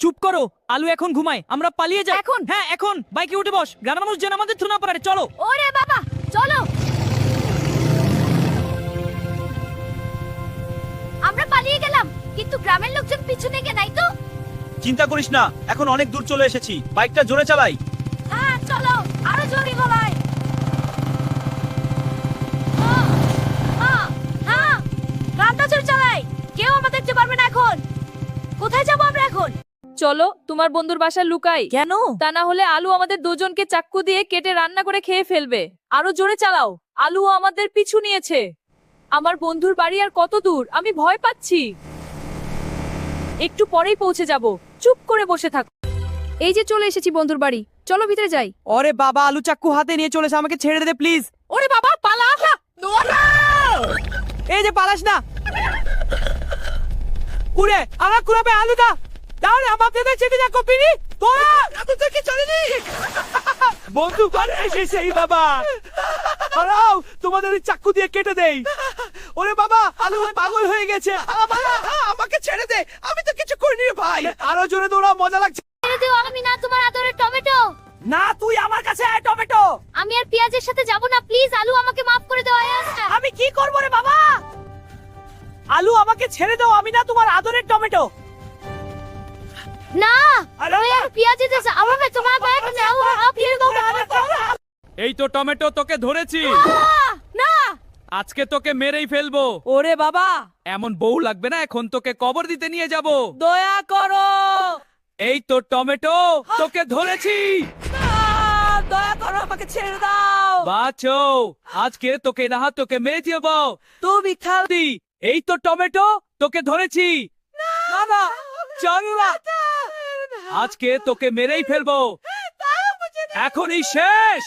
চুপ করো, আলু এখন ঘুমায়, আমরা পালিয়ে যাই এখন? হ্যাঁ এখন, বাইকে উঠে বস, গ্রামের মানুষ যেন আমাদের থুনা পারে, চলো। ওরে বাবা, চলো। আমরা পালিয়ে গেলাম, কিন্তু গ্রামের লোকজন পিছনে কে নাই তো। চিন্তা করিস না, এখন অনেক দূর চলে এসেছি, বাইকটা জোরে চালাই। হ্যাঁ চলো, আরো জোরে গলায়। হ্যাঁ, গানটা জোরে চালাই, কেউ আমাদের দেখতে পারবে না এখন। কোথায় যাবো আমরা এখন? চলো তোমার বন্ধুর বাসায় লুকাই। কেন? তা না হলে আলু আমাদের দুজনকে চাক্কু দিয়ে কেটে রান্না করে খেয়ে ফেলবে। আরো জোরে চালাও, আলু আমাদের পিছু নিয়েছে। আমার বন্ধুর বাড়ি আর কত দূর, আমি ভয় পাচ্ছি। একটু পরেই পৌঁছে যাব, চুপ করে বসে থাকো। এই যে চলে এসেছি বন্ধুর বাড়ি, চলো ভিতরে যাই। ওরে বাবা, আলু চাক্কু হাতে নিয়ে চলেছে, আমাকে ছেড়ে দে প্লিজ। ওরে বাবা, পালা। এই যে পালাস না, উড়ে আমার কুড়াবে আলুটা। তাহলে আমাদের চেতে যা কপিনি তোরা আমাদেরকে চলে দি। বন্ধু ঘরে এসেছে এই বাবা, আরাও তোমাদের এই চাকু দিয়ে কেটে দেই। ওরে বাবা, আলু পাগল হয়ে গেছে। আমাকে ছেড়ে দে, আমি তো কিছু করিনি রে ভাই। আরো জোরে দৌড়াও, মজা লাগছে। ছেড়ে দিও, আমি না তোমার আদরের টমেটো। না, তুই আমার কাছে আয় টমেটো। আমি আর পেঁয়াজের সাথে যাব না, প্লিজ আলু আমাকে মাফ করে দাও। আমি কি করব রে বাবা? আলু আমাকে ছেড়ে দাও, আমি না তোমার আদরের টমেটো। না, আরে ওই আর পেঁয়াজের সাথে আমাকে তোমার ব্যাগ নাও, আপনি এই তো টমেটো, তোকে ধরেছি। না। আজকে তোকে মেরেই ফেলবো। ওরে বাবা, এমন বউ লাগবে না, এখন তোকে কবর দিতে নিয়ে যাব। দয়া করো। এই তো টমেটো, তোকে ধরেছি। দয়া করো, আমাকে ছেড়ে দাও। বাঁচো, আজকে তোকে না তোকে মেরে দেব। তুমি খাও। এই তো টমেটো, তোকে ধরেছি। না না, চলো না, আজকে তোকে মেরেই ফেলবো। এখনই শেষ।